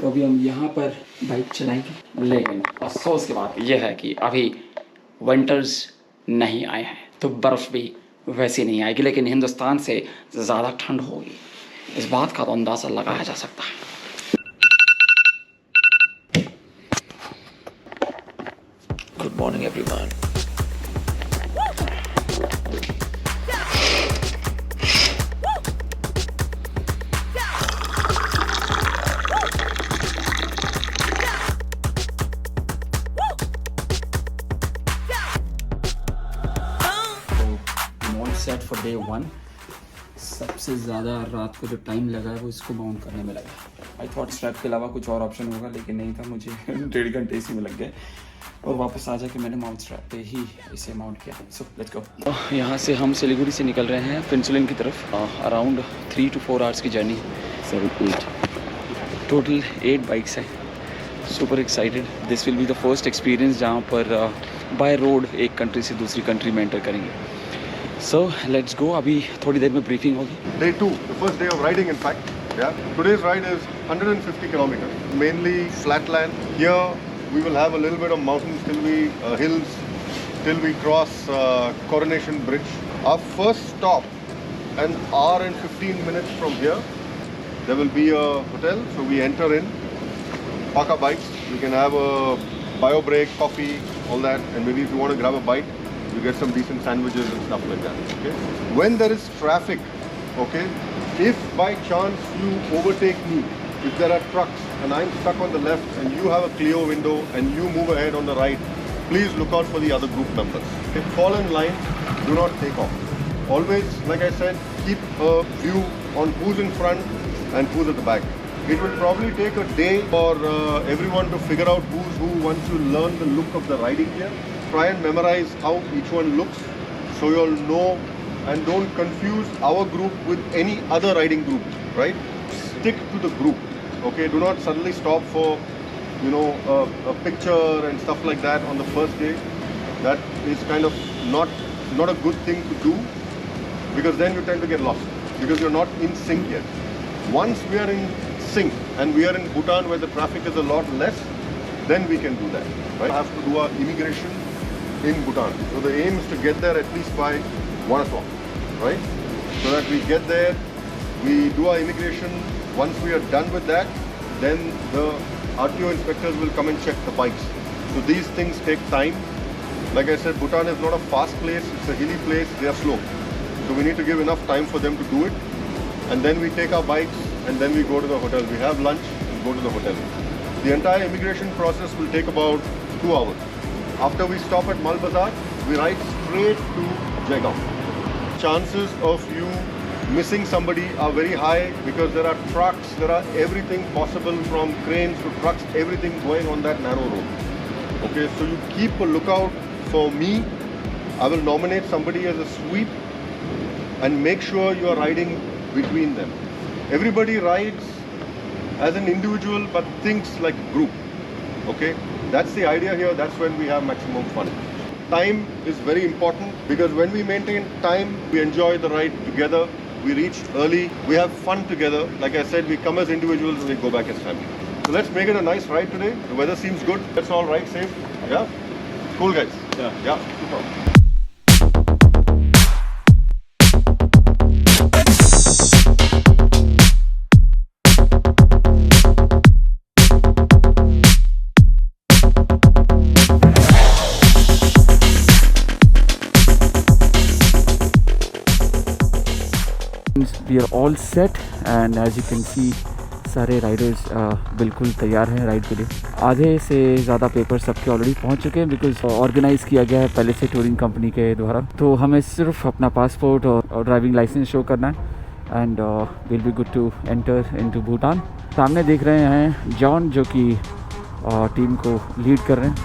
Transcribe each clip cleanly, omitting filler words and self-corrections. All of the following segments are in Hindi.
तो अभी हम यहाँ पर बाइक चलाएंगे, लेकिन अफसोस की बात यह है कि अभी विंटर्स नहीं आए हैं, तो बर्फ़ भी वैसी नहीं आएगी, लेकिन हिंदुस्तान से ज़्यादा ठंड होगी, इस बात का तो अंदाज़ा लगाया जा सकता है। Good morning, everyone. Mount set for day 1। सबसे ज़्यादा रात को जो टाइम लगा है वो इसको माउंट करने में लगा। आई थॉट स्ट्रैप के अलावा कुछ और ऑप्शन होगा, लेकिन नहीं था। मुझे 1.5 घंटे इसी में लग गए और वापस आ जाके मैंने माउंट स्ट्रैप पे ही इसे माउंट किया। So let's go. यहाँ से हम सिलीगुड़ी से निकल रहे हैं पेंसिलिन की तरफ। अराउंड 3 to 4 आवर्स की जर्नी, 7-8 टोटल 8 बाइक्स हैं। Super excited. This will be the first experience जहाँ पर बाय रोड एक कंट्री से दूसरी कंट्री में एंटर करेंगे। So let's go. अभी थोड़ी देर में ब्रीफिंग होगी। Day 2, the first day of riding in fact. Yeah. Today's ride is 150 kilometers, mainly flatland. Here we will have a little bit of mountains till we hills till we cross Coronation Bridge. Our first stop, an hour and 15 minutes from here, there will be a hotel. So we enter in, park our bikes. We can have a bio break, coffee, all that, and maybe if you want to grab a bite, you get some decent sandwiches and stuff like that. Okay. When there is traffic, okay, if by chance you overtake me, if there are trucks and I'm stuck on the left and you have a Clio window and you move ahead on the right, please look out for the other group members. Okay. Fall in line, do not take off. Always, like I said, keep a view on who's in front and who's at the back. It will probably take a day for everyone to figure out who's who once you learn the look of the riding gear. Try and memorize how each one looks so you'll know, and don't confuse our group with any other riding group, right? Stick to the group, okay? Do not suddenly stop for, a picture and stuff like that on the first day. That is kind of not a good thing to do, because then you tend to get lost because you're not in sync yet. Once we are in sync and we are in Bhutan where the traffic is a lot less, then we can do that, right? I have to do our immigration in Bhutan. So the aim is to get there at least by 1 o'clock, right? So that we get there, we do our immigration. Once we are done with that, then the RTO inspectors will come and check the bikes. So these things take time. Like I said, Bhutan is not a fast place, it's a hilly place, they are slow. So we need to give enough time for them to do it. And then we take our bikes and then we go to the hotel. We have lunch and go to the hotel. The entire immigration process will take about 2 hours. After we stop at Mal Bazar, we ride straight to Jaigaon. Chances of you missing somebody are very high because there are trucks, there are everything possible from cranes to trucks, everything going on that narrow road. Okay, so you keep a lookout for me. I will nominate somebody as a sweep and make sure you are riding between them. Everybody rides as an individual but thinks like a group. Okay, that's the idea here. That's when we have maximum fun. Time is very important because when we maintain time, we enjoy the ride together. We reach early. We have fun together. Like I said, we come as individuals and we go back as family. So let's make it a nice ride today. The weather seems good. Let's all ride safe. Yeah? Cool, guys. Yeah. Super. We are all set and as you can see सारे राइडर्स बिल्कुल तैयार हैं राइड के लिए। आधे से ज़्यादा पेपर सबके ऑलरेडी पहुंच चुके हैं बिकॉज ऑर्गेनाइज़ किया गया है पहले से टूरिंग कंपनी के द्वारा। तो हमें सिर्फ अपना पासपोर्ट और ड्राइविंग लाइसेंस शो करना है and will be good to enter into Bhutan. सामने देख रहे हैं जॉन जो कि टीम को लीड कर रहे हैं।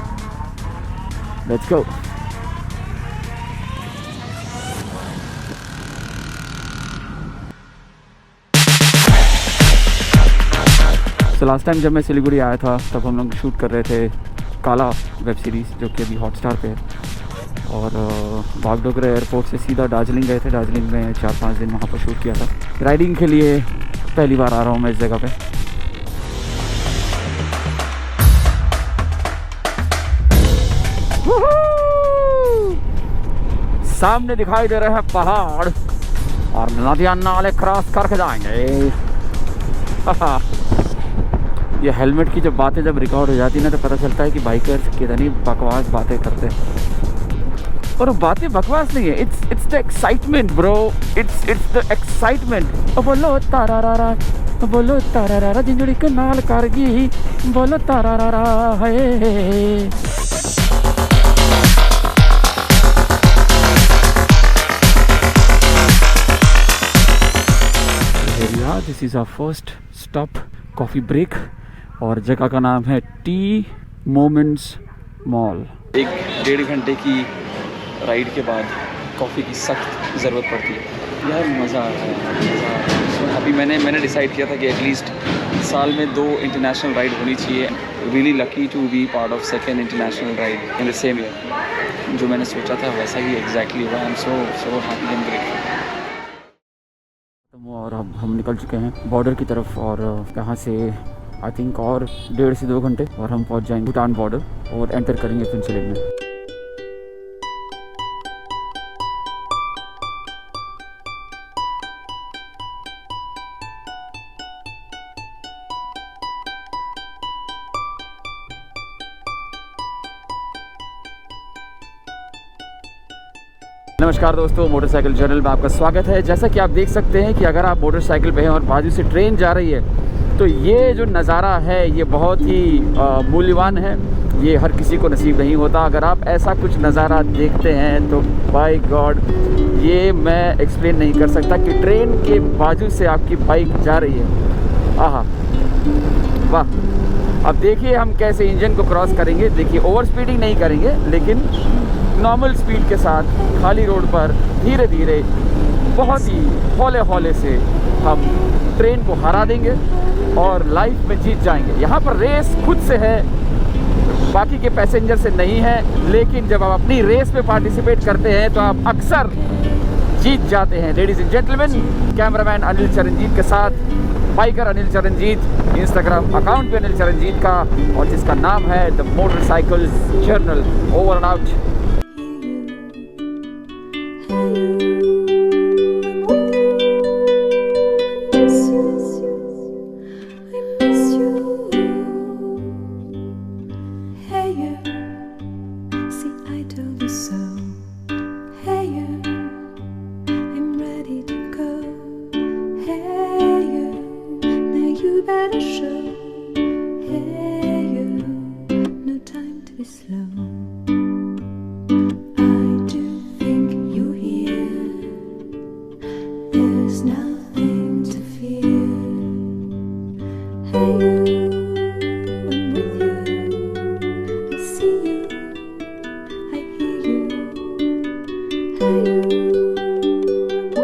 Let's go. तो लास्ट टाइम जब मैं सिलीगुड़ी आया था तब हम लोग शूट कर रहे थे काला वेब सीरीज़ जो कि अभी हॉटस्टार पे है और बागडोगरा एयरपोर्ट से सीधा दार्जिलिंग गए थे। दार्जिलिंग में 4-5 दिन वहाँ पर शूट किया था। राइडिंग के लिए पहली बार आ रहा हूँ मैं इस जगह पे। सामने दिखाई दे रहे हैं पहाड़ और नदियाँ नाले क्रॉस करके जाएंगे। ये हेलमेट की जब बातें जब रिकॉर्ड हो जाती है ना तो पता चलता है कि बाइकर्स कितनी बकवास बातें करते हैं। और बातें बकवास नहीं है, it's the excitement bro, it's the excitement. बोलो तारारारा, बोलो तारारारा, जिंजड़ी के नाल करगी, बोलो तारारारा है। This is our first stop, coffee break, और जगह का नाम है टी मोमेंट्स मॉल। 1-1.5 घंटे की राइड के बाद कॉफ़ी की सख्त ज़रूरत पड़ती है यार। मज़ा आ रहा है, मज़ा आ रहा है। अभी मैंने डिसाइड किया था कि एटलीस्ट साल में 2 इंटरनेशनल राइड होनी चाहिए। Really lucky to be part of 2nd international ride in the same year. जो मैंने सोचा था वैसा ही एग्जैक्टली हुआ। I am so happy and grateful. और अब हम निकल चुके हैं बॉर्डर की तरफ, और यहाँ से आई थिंक और 1.5 से 2 घंटे और हम पहुँच जाएंगे भूटान बॉर्डर और एंटर करेंगे फिनसिलिन में। नमस्कार दोस्तों, मोटरसाइकिल जर्नल में आपका स्वागत है। जैसा कि आप देख सकते हैं कि अगर आप मोटरसाइकिल पे हैं और बाजू से ट्रेन जा रही है तो ये जो नज़ारा है ये बहुत ही मूल्यवान है। ये हर किसी को नसीब नहीं होता। अगर आप ऐसा कुछ नज़ारा देखते हैं तो बाय गॉड, ये मैं एक्सप्लेन नहीं कर सकता कि ट्रेन के बाजू से आपकी बाइक जा रही है। आहा, वाह। अब देखिए हम कैसे इंजन को क्रॉस करेंगे। देखिए ओवर स्पीडिंग नहीं करेंगे, लेकिन नॉर्मल स्पीड के साथ खाली रोड पर धीरे धीरे बहुत ही हौले हौले से हम ट्रेन को हरा देंगे और लाइफ में जीत जाएंगे। यहाँ पर रेस खुद से है, बाकी के पैसेंजर से नहीं है, लेकिन जब आप अपनी रेस में पार्टिसिपेट करते हैं तो आप अक्सर जीत जाते हैं। Ladies and gentleman, cameraman Anil Charanjit के साथ biker Anil Charanjit, Instagram account पे अनिल चरणजीत का, और जिसका नाम है the motorcycle journal. Over and out.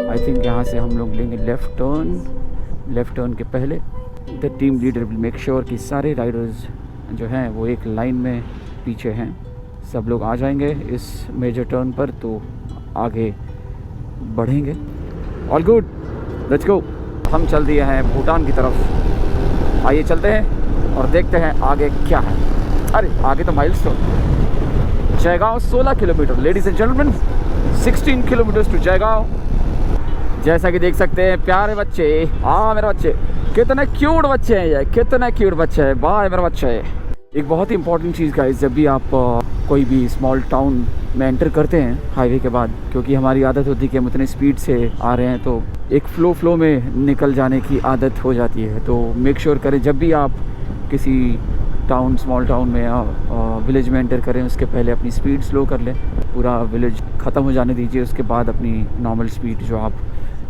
I think यहाँ से हम लोग लेंगे लेफ़्ट टर्न के पहले the team leader will make sure कि सारे राइडर्स जो हैं वो एक लाइन में पीछे हैं। सब लोग आ जाएंगे इस मेजर टर्न पर तो आगे बढ़ेंगे। All good, let's go. हम चल दिए हैं भूटान की तरफ। आइए चलते हैं और देखते हैं आगे क्या है। अरे आगे तो milestone Jaigaon 16 kilometre. Ladies and gentleman, 16 kilometres to Jaigaon. जैसा कि देख सकते हैं प्यारे बच्चे, हाँ मेरे बच्चे, कितने क्यूट बच्चे हैं ये, कितने क्यूट बच्चे हैं, बाय मेरे बच्चे। एक बहुत ही इंपॉर्टेंट चीज़ गाइस, जब भी आप कोई भी स्मॉल टाउन में एंटर करते हैं हाईवे के बाद, क्योंकि हमारी आदत होती है कि हम उतने स्पीड से आ रहे हैं तो एक फ्लो में निकल जाने की आदत हो जाती है। तो मेक श्योर करें जब भी आप किसी टाउन, स्मॉल टाउन में या विलेज में एंटर करें उसके पहले अपनी स्पीड स्लो कर लें। पूरा विलेज ख़त्म हो जाने दीजिए, उसके बाद अपनी नॉर्मल स्पीड जो आप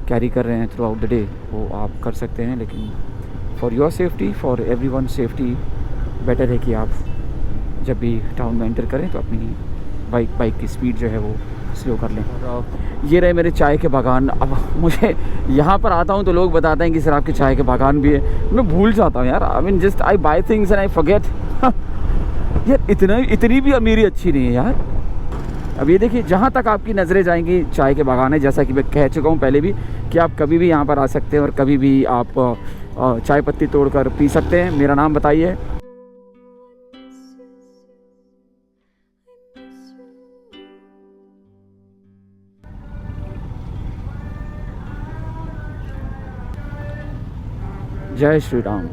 कैरी कर रहे हैं थ्रू आउट द डे वो आप कर सकते हैं। लेकिन for your safety, for everyone safety, better है कि आप जब भी टाउन में एंटर करें तो अपनी बाइक की स्पीड जो है वो स्लो कर लें। और ये रहे मेरे चाय के बागान। अब मुझे यहाँ पर आता हूँ तो लोग बताते हैं कि सर आपके चाय के बागान भी है, मैं भूल जाता हूँ यार। I mean just I buy things and I forget. यार इतनी भी अमीरी अच्छी नहीं है यार। अब ये देखिए, जहाँ तक आपकी नज़रें जाएंगी चाय के बागान है। जैसा कि मैं कह चुका हूँ पहले भी कि आप कभी भी यहाँ पर आ सकते हैं और कभी भी आप चाय पत्ती तोड़कर पी सकते हैं। मेरा नाम बताइए। जय श्री राम।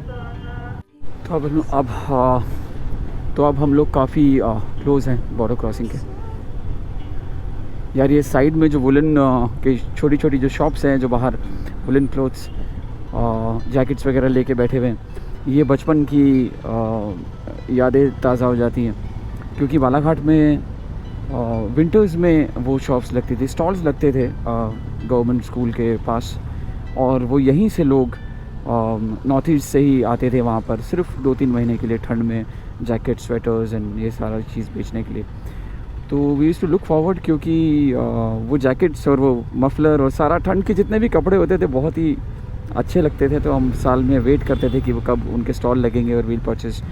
तो अब हम लोग काफ़ी क्लोज़ हैं बॉर्डर क्रॉसिंग के। यार ये साइड में जो वुलन के छोटी छोटी जो शॉप्स हैं, जो बाहर वुलन क्लोथ्स जैकेट्स वगैरह लेके बैठे हुए हैं, ये बचपन की यादें ताज़ा हो जाती हैं। क्योंकि बालाघाट में विंटर्स में वो शॉप्स लगती थी, स्टॉल्स लगते थे गवर्नमेंट स्कूल के पास, और वो यहीं से लोग नॉर्थ ईस्ट से ही आते थे वहाँ पर सिर्फ 2-3 महीने के लिए ठंड में जैकेट, स्वेटर्स एंड ये सारा चीज़ बेचने के लिए। तो we use to look forward, क्योंकि वो जैकेट्स और वो मफलर और सारा ठंड के जितने भी कपड़े होते थे बहुत ही अच्छे लगते थे। तो हम साल में वेट करते थे कि वो कब उनके स्टॉल लगेंगे और वील परचेज।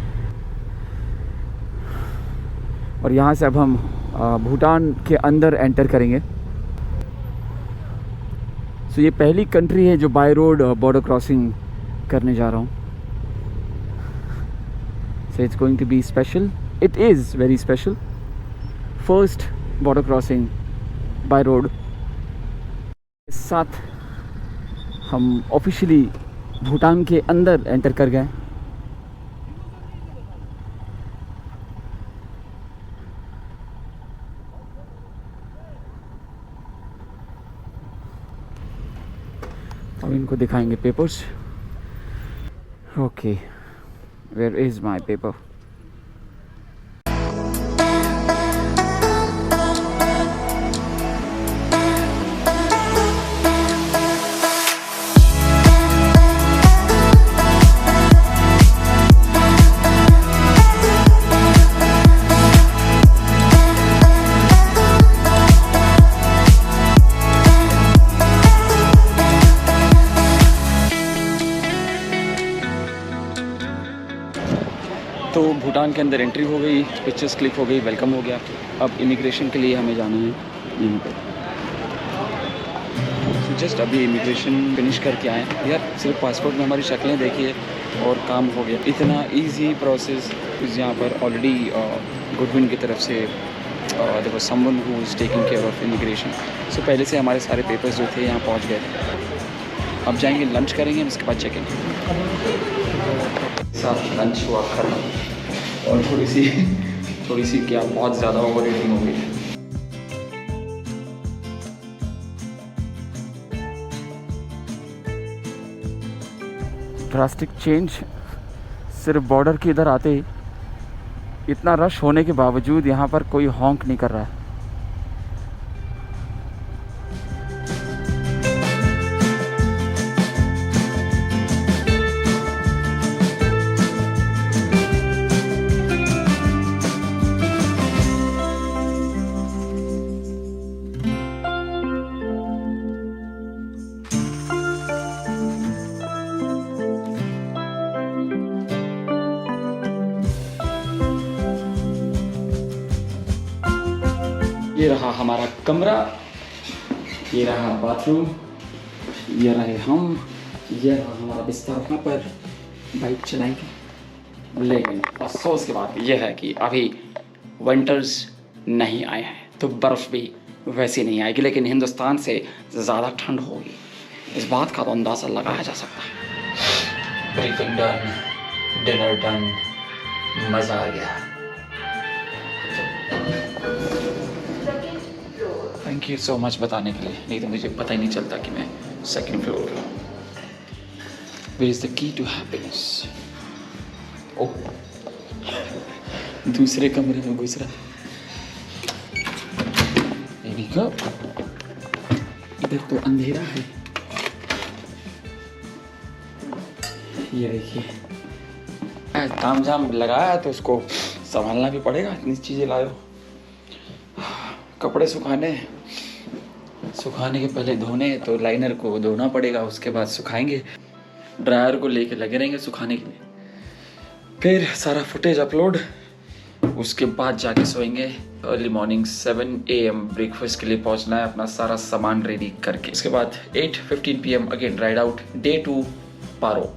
और यहाँ से अब हम भूटान के अंदर एंटर करेंगे। सो ये पहली कंट्री है जो बाय रोड बॉर्डर क्रॉसिंग करने जा रहा हूँ। So it's going to be special, it is very special, first border crossing by road. इस साथ हम ऑफिशियली भूटान के अंदर एंटर कर गए। अब इनको दिखाएंगे papers. Okay, where is my paper? तो भूटान के अंदर एंट्री हो गई, पिक्चर्स क्लिक हो गई, वेलकम हो गया। अब इमिग्रेशन के लिए हमें जाना है यहाँ पे। तो जस्ट अभी इमिग्रेशन फिनिश करके आए यार। सिर्फ पासपोर्ट में हमारी शक्लें देखिए और काम हो गया। इतना इजी प्रोसेस। यहाँ पर ऑलरेडी गुडविन की तरफ से there was someone who is taking care of immigration. So पहले से हमारे सारे पेपर्स जो थे यहाँ पहुँच गए थे। अब जाएंगे, लंच करेंगे, उसके बाद चेक इन। साथ लंच हुआ खत्म और थोड़ी सी क्या बहुत ज़्यादा ओवर ईटिंग हो गई। Drastic change. सिर्फ बॉर्डर के इधर आते ही इतना रश होने के बावजूद यहाँ पर कोई हॉन्क नहीं कर रहा है। ये रहा हमारा कमरा, ये रहा बाथरूम, ये रहे हम, ये रहा हमारा बिस्तर। यहाँ पर बाइक चलाएंगे। लेकिन अफसोस की बात यह है कि अभी विंटर्स नहीं आए हैं, तो बर्फ़ भी वैसी नहीं आएगी, लेकिन हिंदुस्तान से ज़्यादा ठंड होगी। इस बात का तो अंदाज़ा लगाया जा सकता है। ब्रीफिंग डन, डिनर डन, मज़ा आ गया। थैंक यू सो मच बताने के लिए, नहीं तो मुझे पता ही नहीं चलता कि मैं सेकंड फ्लोर पे हूँ। Where is the key to happiness? ओह, दूसरे कमरे में घुस रहा। इधर तो अंधेरा है। ये देखिए, काम जाम लगाया तो उसको संभालना भी पड़ेगा। इतनी चीज़ें लायो। कपड़े सुखाने के पहले धोने, तो लाइनर को धोना पड़ेगा, उसके बाद सुखाएंगे। ड्रायर को लेके लगे रहेंगे सुखाने के लिए। फिर सारा फुटेज अपलोड, उसके बाद जाके सोएंगे। अर्ली मॉर्निंग 7 AM ब्रेकफास्ट के लिए पहुंचना है, अपना सारा सामान रेडी करके। उसके बाद 8:15 PM again ride out, day 2 पारो।